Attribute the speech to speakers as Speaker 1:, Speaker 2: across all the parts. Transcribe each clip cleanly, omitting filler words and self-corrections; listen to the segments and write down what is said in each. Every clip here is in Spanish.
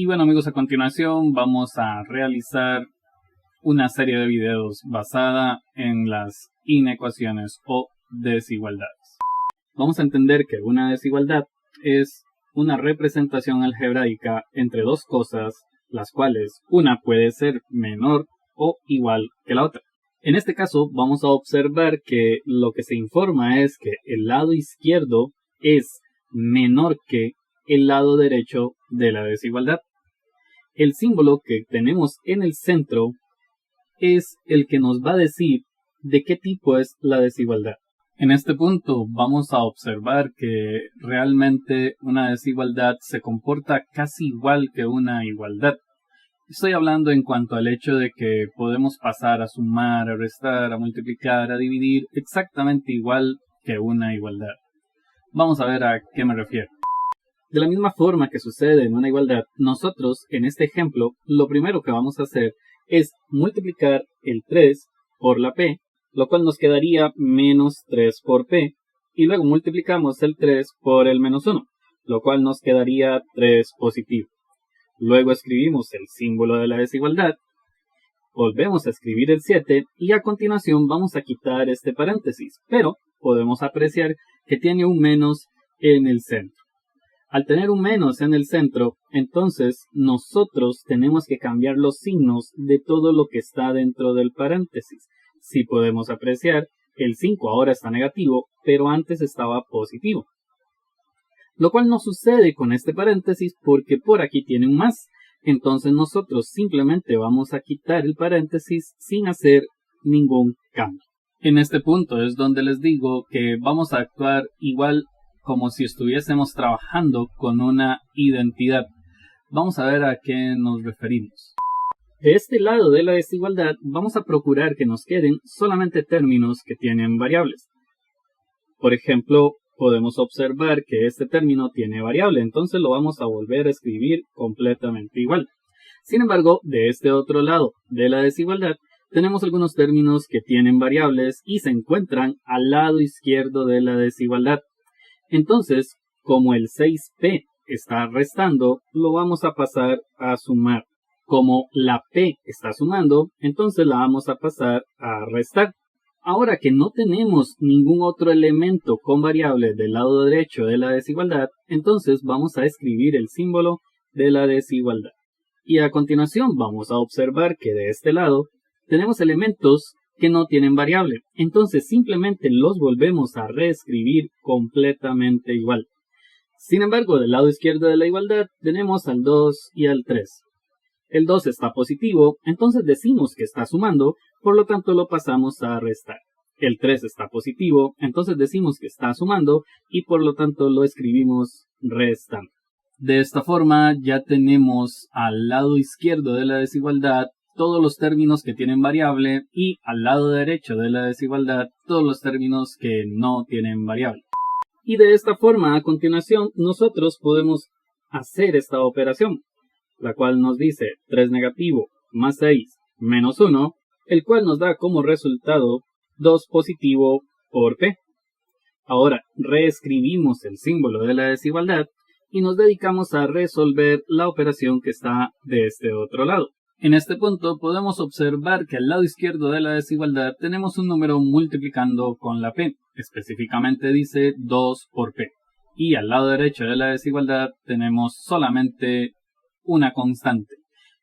Speaker 1: bueno amigos, a continuación vamos a realizar una serie de videos basada en las inecuaciones o desigualdades. Vamos a entender que una desigualdad es una representación algebraica entre dos cosas, las cuales una puede ser menor o igual que la otra. En este caso vamos a observar que lo que se informa es que el lado izquierdo es menor que el lado derecho de la desigualdad. El símbolo que tenemos en el centro es el que nos va a decir de qué tipo es la desigualdad. En este punto vamos a observar que realmente una desigualdad se comporta casi igual que una igualdad. Estoy hablando en cuanto al hecho de que podemos pasar a sumar, a restar, a multiplicar, a dividir exactamente igual que una igualdad. Vamos a ver a qué me refiero. De la misma forma que sucede en una igualdad, nosotros en este ejemplo lo primero que vamos a hacer es multiplicar el 3 por la p, lo cual nos quedaría menos 3 por p, y luego multiplicamos el 3 por el menos 1, lo cual nos quedaría 3 positivo. Luego escribimos el símbolo de la desigualdad, volvemos a escribir el 7 y a continuación vamos a quitar este paréntesis, pero podemos apreciar que tiene un menos en el centro. Al tener un menos en el centro, entonces nosotros tenemos que cambiar los signos de todo lo que está dentro del paréntesis. Si podemos apreciar, el 5 ahora está negativo, pero antes estaba positivo. Lo cual no sucede con este paréntesis porque por aquí tiene un más. Entonces nosotros simplemente vamos a quitar el paréntesis sin hacer ningún cambio. En este punto es donde les digo que vamos a actuar igual como si estuviésemos trabajando con una identidad. Vamos a ver a qué nos referimos. De este lado de la desigualdad vamos a procurar que nos queden solamente términos que tienen variables. Por ejemplo, podemos observar que este término tiene variable, entonces lo vamos a volver a escribir completamente igual. Sin embargo, de este otro lado de la desigualdad, tenemos algunos términos que tienen variables y se encuentran al lado izquierdo de la desigualdad. Entonces, como el 6p está restando, lo vamos a pasar a sumar. Como la p está sumando, entonces la vamos a pasar a restar. Ahora que no tenemos ningún otro elemento con variable del lado derecho de la desigualdad, entonces vamos a escribir el símbolo de la desigualdad. Y a continuación vamos a observar que de este lado tenemos elementos que no tienen variable. Entonces simplemente los volvemos a reescribir completamente igual. Sin embargo, del lado izquierdo de la igualdad tenemos al 2 y al 3. El 2 está positivo, entonces decimos que está sumando, por lo tanto lo pasamos a restar. El 3 está positivo, entonces decimos que está sumando y por lo tanto lo escribimos restando. De esta forma ya tenemos al lado izquierdo de la desigualdad todos los términos que tienen variable y al lado derecho de la desigualdad todos los términos que no tienen variable. Y de esta forma, a continuación, nosotros podemos hacer esta operación, la cual nos dice 3 negativo más 6 menos 1, el cual nos da como resultado 2 positivo por p. Ahora reescribimos el símbolo de la desigualdad y nos dedicamos a resolver la operación que está de este otro lado. En este punto podemos observar que al lado izquierdo de la desigualdad tenemos un número multiplicando con la p, específicamente dice 2 por p. Y al lado derecho de la desigualdad tenemos solamente una constante.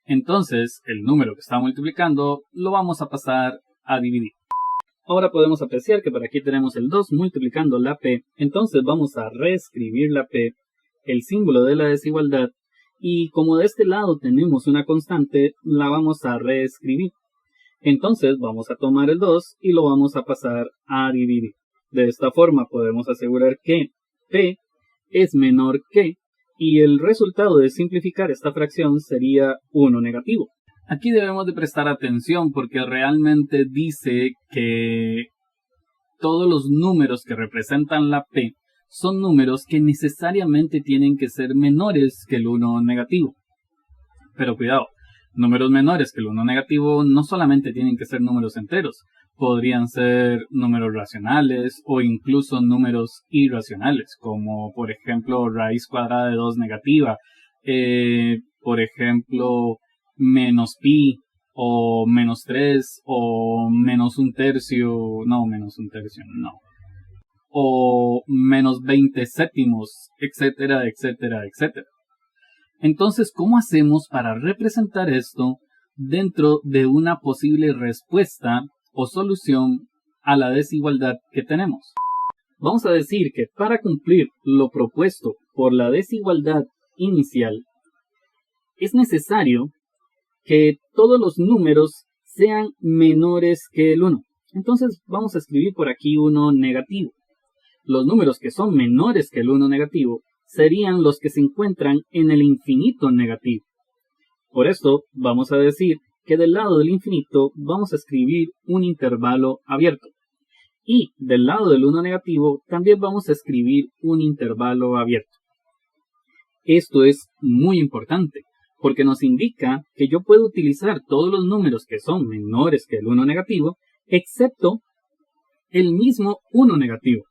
Speaker 1: Entonces el número que está multiplicando lo vamos a pasar a dividir. Ahora podemos apreciar que por aquí tenemos el 2 multiplicando la p, entonces vamos a reescribir la p, el símbolo de la desigualdad, y como de este lado tenemos una constante, la vamos a reescribir. Entonces vamos a tomar el 2 y lo vamos a pasar a dividir. De esta forma podemos asegurar que p es menor que, y el resultado de simplificar esta fracción sería 1 negativo. Aquí debemos de prestar atención porque realmente dice que todos los números que representan la p son números que necesariamente tienen que ser menores que el 1 negativo. Pero cuidado, números menores que el 1 negativo no solamente tienen que ser números enteros, podrían ser números racionales o incluso números irracionales, como por ejemplo raíz cuadrada de 2 negativa, Por ejemplo, menos pi, o menos 3, o menos un tercio, no, o menos 20 séptimos, etcétera, etcétera, etcétera. Entonces, ¿cómo hacemos para representar esto dentro de una posible respuesta o solución a la desigualdad que tenemos? Vamos a decir que para cumplir lo propuesto por la desigualdad inicial, es necesario que todos los números sean menores que el 1. Entonces vamos a escribir por aquí uno negativo. Los números que son menores que el 1 negativo serían los que se encuentran en el infinito negativo. Por esto vamos a decir que del lado del infinito vamos a escribir un intervalo abierto. Y del lado del 1 negativo también vamos a escribir un intervalo abierto. Esto es muy importante, porque nos indica que yo puedo utilizar todos los números que son menores que el 1 negativo, excepto el mismo 1 negativo.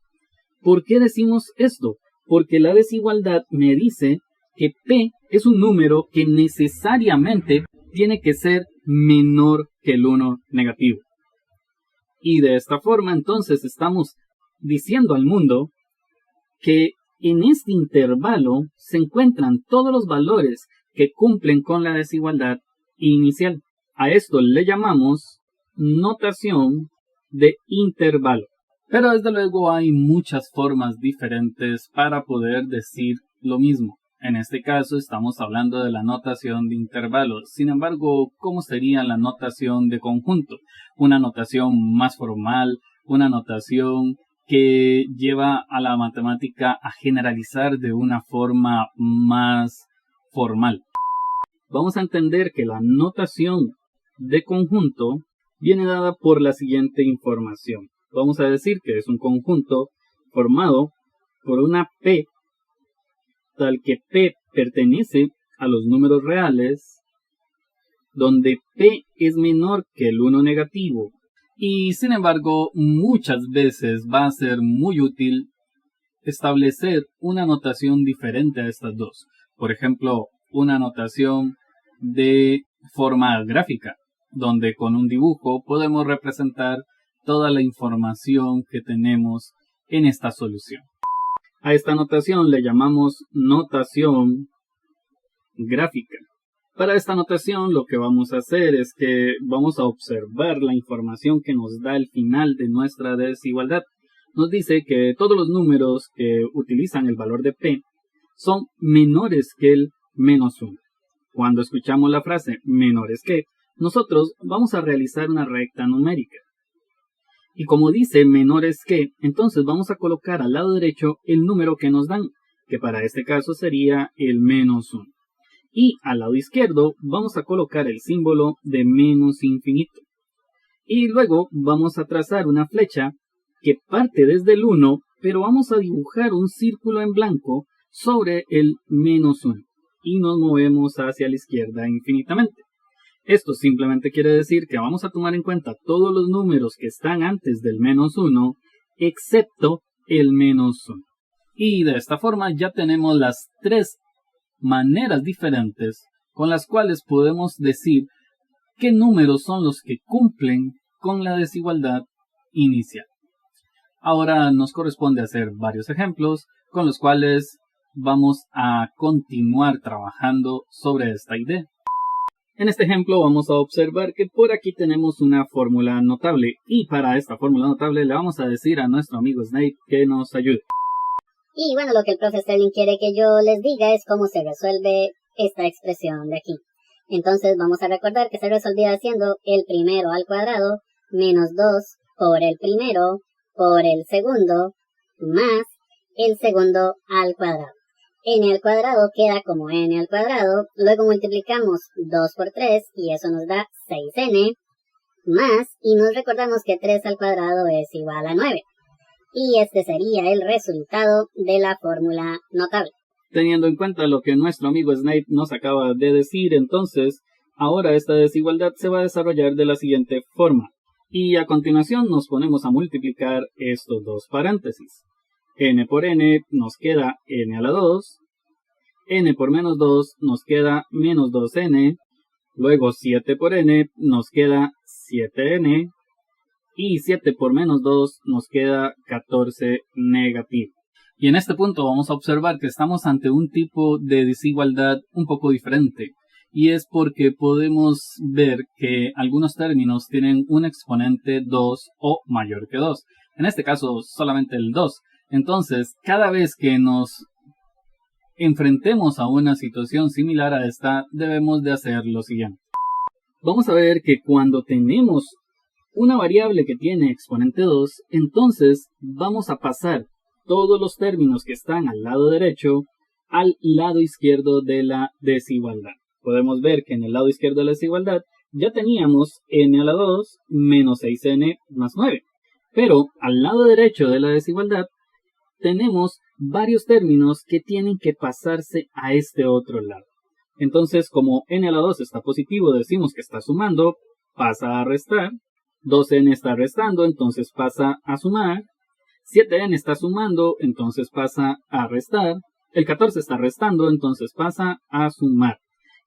Speaker 1: ¿Por qué decimos esto? Porque la desigualdad me dice que P es un número que necesariamente tiene que ser menor que el 1 negativo. Y de esta forma entonces estamos diciendo al mundo que en este intervalo se encuentran todos los valores que cumplen con la desigualdad inicial. A esto le llamamos notación de intervalo. Pero desde luego hay muchas formas diferentes para poder decir lo mismo. En este caso estamos hablando de la notación de intervalos. Sin embargo, ¿cómo sería la notación de conjunto? Una notación más formal, una notación que lleva a la matemática a generalizar de una forma más formal. Vamos a entender que la notación de conjunto viene dada por la siguiente información. Vamos a decir que es un conjunto formado por una P, tal que P pertenece a los números reales, donde P es menor que el 1 negativo. Y sin embargo, muchas veces va a ser muy útil establecer una notación diferente a estas dos. Por ejemplo, una notación de forma gráfica, donde con un dibujo podemos representar toda la información que tenemos en esta solución. A esta notación le llamamos notación gráfica. Para esta notación lo que vamos a hacer es que vamos a observar la información que nos da el final de nuestra desigualdad. Nos dice que todos los números que utilizan el valor de P son menores que el menos 1. Cuando escuchamos la frase menores que, nosotros vamos a realizar una recta numérica. Y como dice menores que, entonces vamos a colocar al lado derecho el número que nos dan, que para este caso sería el menos 1. Y al lado izquierdo vamos a colocar el símbolo de menos infinito. Y luego vamos a trazar una flecha que parte desde el 1, pero vamos a dibujar un círculo en blanco sobre el menos 1. Y nos movemos hacia la izquierda infinitamente. Esto simplemente quiere decir que vamos a tomar en cuenta todos los números que están antes del menos 1, excepto el menos 1. Y de esta forma ya tenemos las tres maneras diferentes con las cuales podemos decir qué números son los que cumplen con la desigualdad inicial. Ahora nos corresponde hacer varios ejemplos con los cuales vamos a continuar trabajando sobre esta idea. En este ejemplo vamos a observar que por aquí tenemos una fórmula notable y para esta fórmula notable le vamos a decir a nuestro amigo Snape que nos ayude.
Speaker 2: Y bueno, lo que el profe Sterling quiere que yo les diga es cómo se resuelve esta expresión de aquí. Entonces vamos a recordar que se resolvía haciendo el primero al cuadrado menos 2 por el primero por el segundo más el segundo al cuadrado. N al cuadrado queda como n al cuadrado, luego multiplicamos 2 por 3 y eso nos da 6n, más, y nos recordamos que 3 al cuadrado es igual a 9. Y este sería el resultado de la fórmula notable.
Speaker 1: Teniendo en cuenta lo que nuestro amigo Snape nos acaba de decir, entonces, ahora esta desigualdad se va a desarrollar de la siguiente forma. Y a continuación nos ponemos a multiplicar estos dos paréntesis. N por n nos queda n a la 2. n por menos 2 nos queda menos 2n, luego 7 por n nos queda 7n, y 7 por menos 2 nos queda 14 negativo. Y en este punto vamos a observar que estamos ante un tipo de desigualdad un poco diferente. Y es porque podemos ver que algunos términos tienen un exponente 2 o mayor que 2. En este caso solamente el 2. Entonces, cada vez que nos enfrentemos a una situación similar a esta, debemos de hacer lo siguiente. Vamos a ver que cuando tenemos una variable que tiene exponente 2, entonces vamos a pasar todos los términos que están al lado derecho al lado izquierdo de la desigualdad. Podemos ver que en el lado izquierdo de la desigualdad ya teníamos n a la 2 menos 6n más 9. Pero al lado derecho de la desigualdad tenemos varios términos que tienen que pasarse a este otro lado. Entonces, como n a la 2 está positivo, decimos que está sumando, pasa a restar. 2n está restando, entonces pasa a sumar. 7n está sumando, entonces pasa a restar. El 14 está restando, entonces pasa a sumar.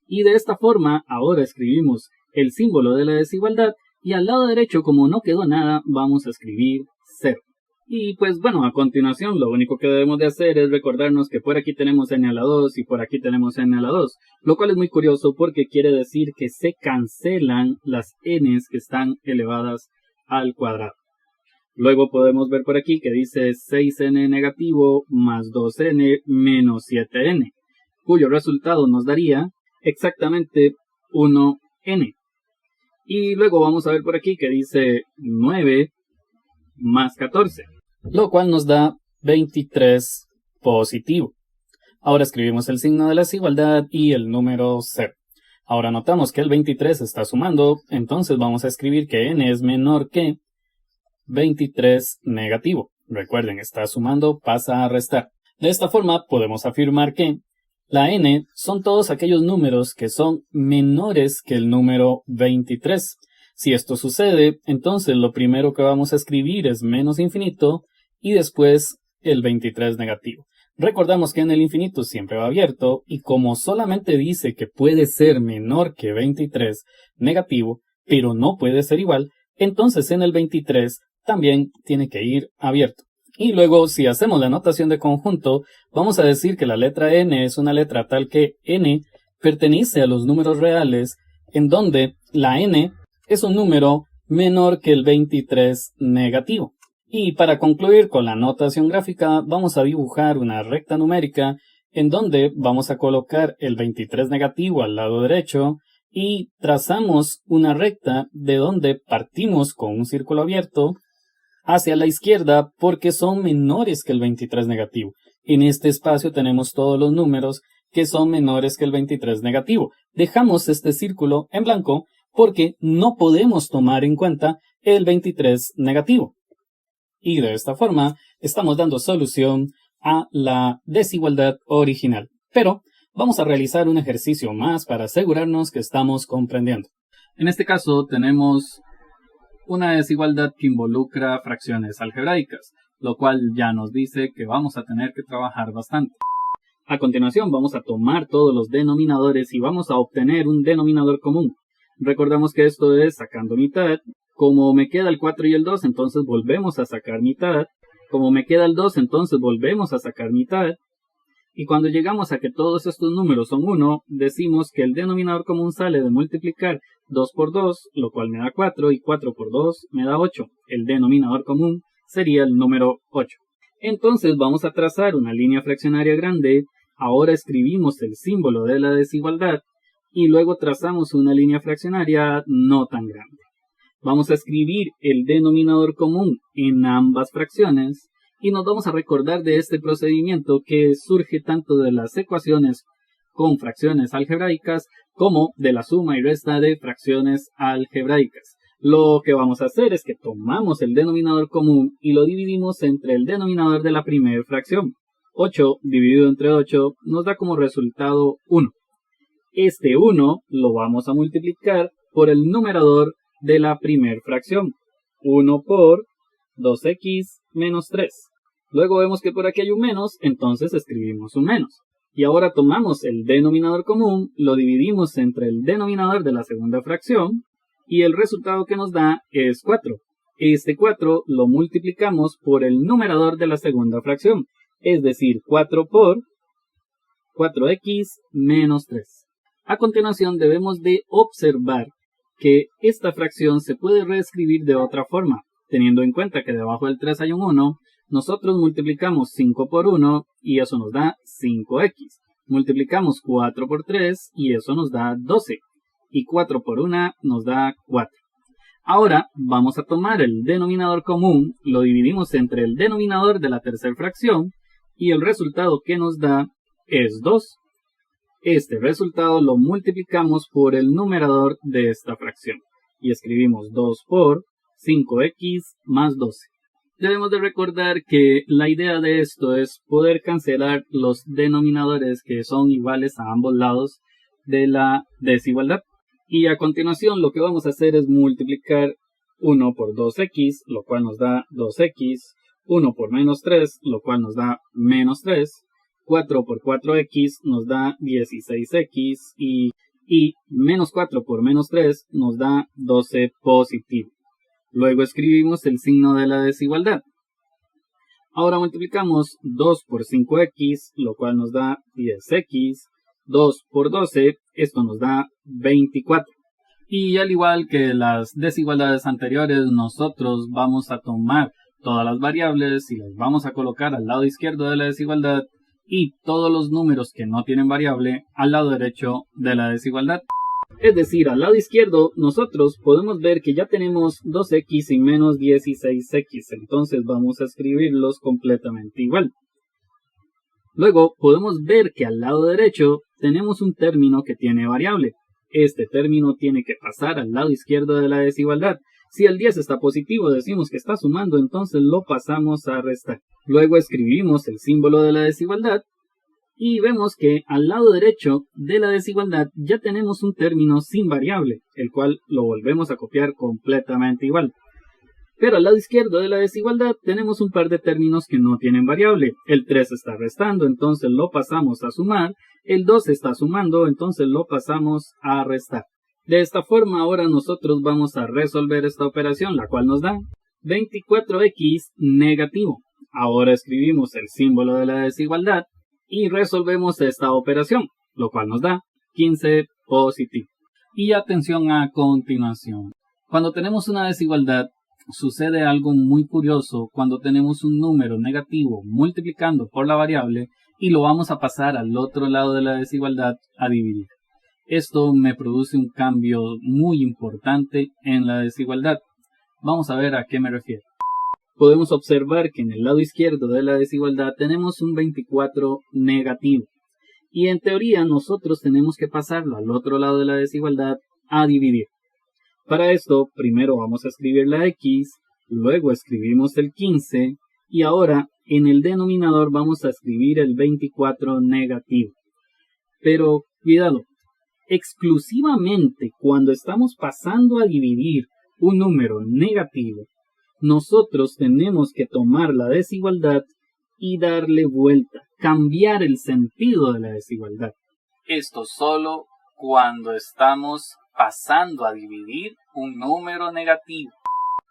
Speaker 1: Y de esta forma, ahora escribimos el símbolo de la desigualdad y al lado derecho, como no quedó nada, vamos a escribir 0. Y pues bueno, a continuación lo único que debemos de hacer es recordarnos que por aquí tenemos n a la 2 y por aquí tenemos n a la 2, lo cual es muy curioso porque quiere decir que se cancelan las n's que están elevadas al cuadrado. Luego podemos ver por aquí que dice 6n negativo más 2n menos 7n, cuyo resultado nos daría exactamente 1n. Y luego vamos a ver por aquí que dice 9 más 14, lo cual nos da 23 positivo. Ahora escribimos el signo de la desigualdad y el número 0. Ahora notamos que el 23 está sumando, entonces vamos a escribir que n es menor que 23 negativo. Recuerden, está sumando, pasa a restar. De esta forma podemos afirmar que la n son todos aquellos números que son menores que el número 23. Si esto sucede, entonces lo primero que vamos a escribir es menos infinito y después el 23 negativo. Recordamos que en el infinito siempre va abierto y como solamente dice que puede ser menor que 23 negativo, pero no puede ser igual, entonces en el 23 también tiene que ir abierto. Y luego, si hacemos la notación de conjunto, vamos a decir que la letra n es una letra tal que n pertenece a los números reales, en donde la n es un número menor que el 23 negativo. Y para concluir con la notación gráfica, vamos a dibujar una recta numérica, en donde vamos a colocar el 23 negativo al lado derecho, y trazamos una recta de donde partimos con un círculo abierto hacia la izquierda porque son menores que el 23 negativo. En este espacio tenemos todos los números que son menores que el 23 negativo. Dejamos este círculo en blanco porque no podemos tomar en cuenta el 23 negativo. Y de esta forma estamos dando solución a la desigualdad original. Pero vamos a realizar un ejercicio más para asegurarnos que estamos comprendiendo. En este caso tenemos una desigualdad que involucra fracciones algebraicas, lo cual ya nos dice que vamos a tener que trabajar bastante. A continuación vamos a tomar todos los denominadores y vamos a obtener un denominador común. Recordamos que esto es sacando mitad. Como me queda el 4 y el 2, entonces volvemos a sacar mitad. Como me queda el 2, entonces volvemos a sacar mitad. Y cuando llegamos a que todos estos números son 1, decimos que el denominador común sale de multiplicar 2 por 2, lo cual me da 4, y 4 por 2 me da 8. El denominador común sería el número 8. Entonces vamos a trazar una línea fraccionaria grande. Ahora escribimos el símbolo de la desigualdad y luego trazamos una línea fraccionaria no tan grande. Vamos a escribir el denominador común en ambas fracciones y nos vamos a recordar de este procedimiento que surge tanto de las ecuaciones con fracciones algebraicas como de la suma y resta de fracciones algebraicas. Lo que vamos a hacer es que tomamos el denominador común y lo dividimos entre el denominador de la primera fracción. 8 dividido entre 8 nos da como resultado 1. Este 1 lo vamos a multiplicar por el numerador de la primera fracción. 1 por 2x menos 3. Luego vemos que por aquí hay un menos, entonces escribimos un menos. Y ahora tomamos el denominador común, lo dividimos entre el denominador de la segunda fracción y el resultado que nos da es 4. Este 4 lo multiplicamos por el numerador de la segunda fracción, es decir, 4 por 4x menos 3. A continuación debemos de observar que esta fracción se puede reescribir de otra forma. Teniendo en cuenta que debajo del 3 hay un 1, nosotros multiplicamos 5 por 1 y eso nos da 5x. Multiplicamos 4 por 3 y eso nos da 12. Y 4 por 1 nos da 4. Ahora vamos a tomar el denominador común, lo dividimos entre el denominador de la tercera fracción y el resultado que nos da es 2. Este resultado lo multiplicamos por el numerador de esta fracción y escribimos 2 por 5x más 12. Debemos de recordar que la idea de esto es poder cancelar los denominadores que son iguales a ambos lados de la desigualdad. Y a continuación lo que vamos a hacer es multiplicar 1 por 2x, lo cual nos da 2x, 1 por menos 3, lo cual nos da menos 3, 4 por 4x nos da 16x y menos 4 por menos 3 nos da 12 positivo. Luego escribimos el signo de la desigualdad. Ahora multiplicamos 2 por 5x, lo cual nos da 10x, 2 por 12, esto nos da 24. Y al igual que las desigualdades anteriores, nosotros vamos a tomar todas las variables y las vamos a colocar al lado izquierdo de la desigualdad y todos los números que no tienen variable al lado derecho de la desigualdad. Es decir, al lado izquierdo nosotros podemos ver que ya tenemos 2x y menos 16x, entonces vamos a escribirlos completamente igual. Luego podemos ver que al lado derecho tenemos un término que tiene variable. Este término tiene que pasar al lado izquierdo de la desigualdad. Si el 10 está positivo, decimos que está sumando, entonces lo pasamos a restar. Luego escribimos el símbolo de la desigualdad y vemos que al lado derecho de la desigualdad ya tenemos un término sin variable, el cual lo volvemos a copiar completamente igual. Pero al lado izquierdo de la desigualdad tenemos un par de términos que no tienen variable. El 3 está restando, entonces lo pasamos a sumar. El 2 está sumando, entonces lo pasamos a restar. De esta forma ahora nosotros vamos a resolver esta operación, la cual nos da 24x negativo. Ahora escribimos el símbolo de la desigualdad y resolvemos esta operación, lo cual nos da 15 positivo. Y atención a continuación. Cuando tenemos una desigualdad, sucede algo muy curioso cuando tenemos un número negativo multiplicando por la variable y lo vamos a pasar al otro lado de la desigualdad a dividir. Esto me produce un cambio muy importante en la desigualdad. Vamos a ver a qué me refiero. Podemos observar que en el lado izquierdo de la desigualdad tenemos un 24 negativo. Y en teoría nosotros tenemos que pasarlo al otro lado de la desigualdad a dividir. Para esto, primero vamos a escribir la x, luego escribimos el 15 y ahora en el denominador vamos a escribir el 24 negativo. Pero cuidado, exclusivamente cuando estamos pasando a dividir un número negativo, nosotros tenemos que tomar la desigualdad y darle vuelta, cambiar el sentido de la desigualdad. Esto solo cuando estamos pasando a dividir un número negativo.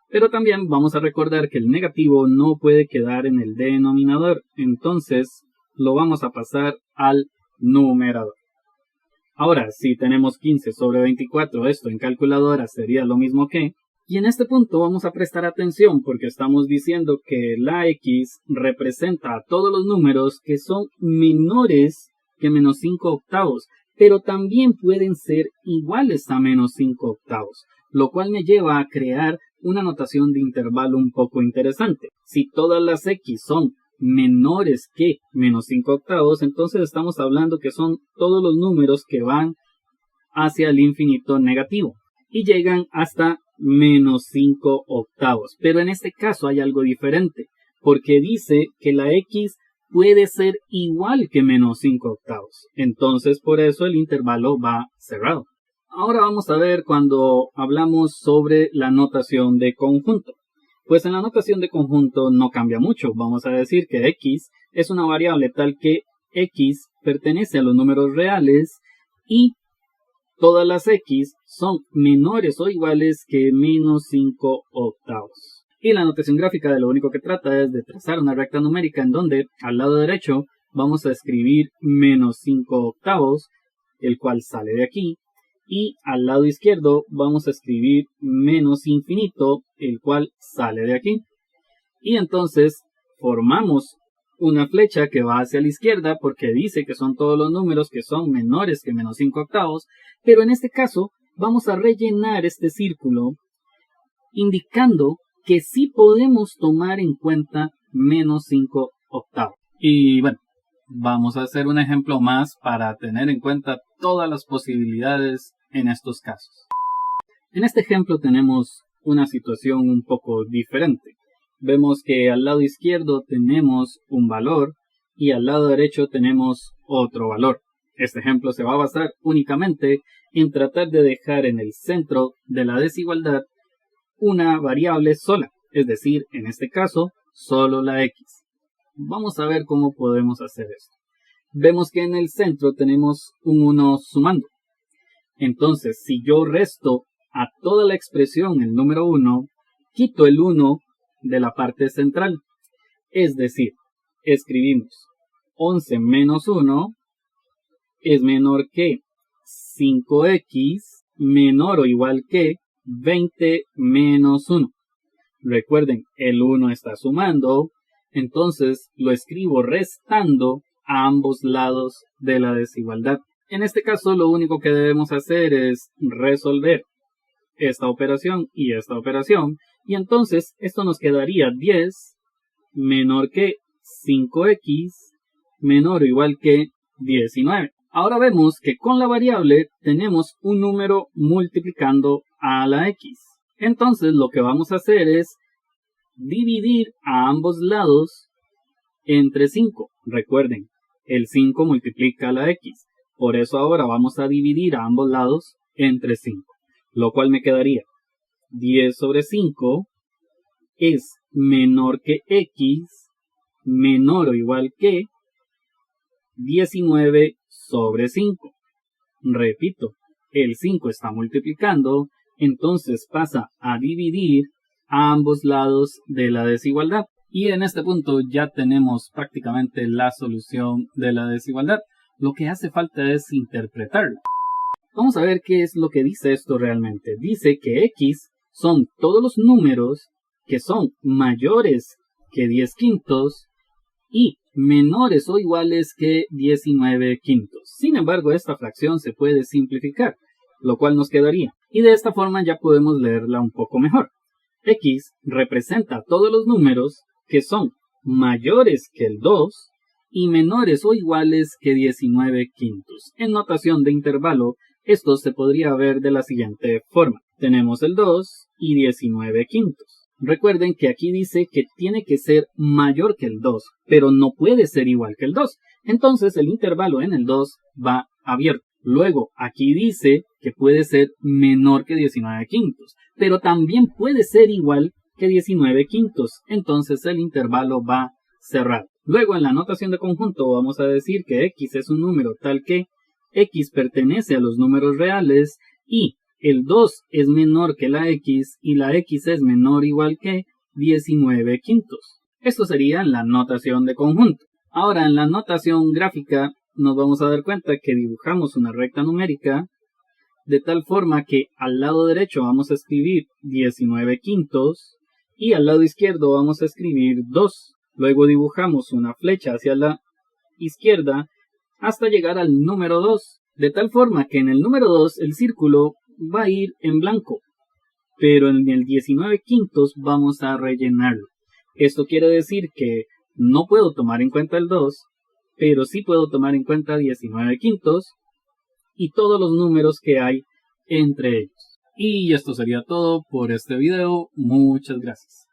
Speaker 1: Pero también vamos a recordar que el negativo no puede quedar en el denominador, entonces lo vamos a pasar al numerador. Ahora, si tenemos 15 sobre 24, esto en calculadora sería lo mismo que... Y en este punto vamos a prestar atención porque estamos diciendo que la x representa a todos los números que son menores que menos 5 octavos, pero también pueden ser iguales a menos 5 octavos, lo cual me lleva a crear una notación de intervalo un poco interesante. Si todas las x son menores que menos 5 octavos, entonces estamos hablando que son todos los números que van hacia el infinito negativo y llegan hasta menos 5 octavos. Pero en este caso hay algo diferente, porque dice que la x puede ser igual que menos 5 octavos. Entonces por eso el intervalo va cerrado. Ahora vamos a ver cuando hablamos sobre la notación de conjunto. Pues en la notación de conjunto no cambia mucho. Vamos a decir que x es una variable tal que X pertenece a los números reales y todas las X son menores o iguales que menos 5 octavos. Y la notación gráfica de lo único que trata es de trazar una recta numérica en donde al lado derecho vamos a escribir menos 5 octavos, el cual sale de aquí, y al lado izquierdo vamos a escribir menos infinito, el cual sale de aquí. Y entonces formamos una flecha que va hacia la izquierda porque dice que son todos los números que son menores que menos 5 octavos, pero en este caso vamos a rellenar este círculo indicando que sí podemos tomar en cuenta menos 5 octavos. Y bueno, vamos a hacer un ejemplo más para tener en cuenta todas las posibilidades en estos casos. En este ejemplo tenemos una situación un poco diferente. Vemos que al lado izquierdo tenemos un valor y al lado derecho tenemos otro valor. Este ejemplo se va a basar únicamente en tratar de dejar en el centro de la desigualdad una variable sola, es decir, en este caso, solo la X. Vamos a ver cómo podemos hacer esto. Vemos que en el centro tenemos un 1 sumando. Entonces, si yo resto a toda la expresión el número 1, quito el 1 de la parte central. Es decir, escribimos 11 menos 1 es menor que 5x menor o igual que 20 menos 1. Recuerden, el 1 está sumando, entonces lo escribo restando a ambos lados de la desigualdad. En este caso, lo único que debemos hacer es resolver esta operación y esta operación, y entonces esto nos quedaría 10 menor que 5x menor o igual que 19. Ahora vemos que con la variable tenemos un número multiplicando a la X. Entonces lo que vamos a hacer es dividir a ambos lados entre 5. Recuerden, el 5 multiplica a la X. Por eso ahora vamos a dividir a ambos lados entre 5. Lo cual me quedaría 10 sobre 5 es menor que X menor o igual que 19 sobre 5. Repito, el 5 está multiplicando, entonces pasa a dividir a ambos lados de la desigualdad. Y en este punto ya tenemos prácticamente la solución de la desigualdad. Lo que hace falta es interpretarla. Vamos a ver qué es lo que dice esto realmente. Dice que X son todos los números que son mayores que 10 quintos y menores o iguales que 19 quintos. Sin embargo, esta fracción se puede simplificar, lo cual nos quedaría. Y de esta forma ya podemos leerla un poco mejor. X representa todos los números que son mayores que el 2 y menores o iguales que 19 quintos. En notación de intervalo, esto se podría ver de la siguiente forma. Tenemos el 2 y 19 quintos. Recuerden que aquí dice que tiene que ser mayor que el 2, pero no puede ser igual que el 2. Entonces el intervalo en el 2 va abierto. Luego aquí dice que puede ser menor que 19 quintos, pero también puede ser igual que 19 quintos. Entonces el intervalo va cerrado. Luego en la notación de conjunto vamos a decir que X es un número tal que X pertenece a los números reales y el 2 es menor que la X y la X es menor o igual que 19 quintos. Esto sería en la notación de conjunto. Ahora en la notación gráfica nos vamos a dar cuenta que dibujamos una recta numérica de tal forma que al lado derecho vamos a escribir 19 quintos y al lado izquierdo vamos a escribir 2. Luego dibujamos una flecha hacia la izquierda hasta llegar al número 2, de tal forma que en el número 2 el círculo va a ir en blanco, pero en el 19 quintos vamos a rellenarlo. Esto quiere decir que no puedo tomar en cuenta el 2, pero sí puedo tomar en cuenta 19 quintos y todos los números que hay entre ellos. Y esto sería todo por este video. Muchas gracias.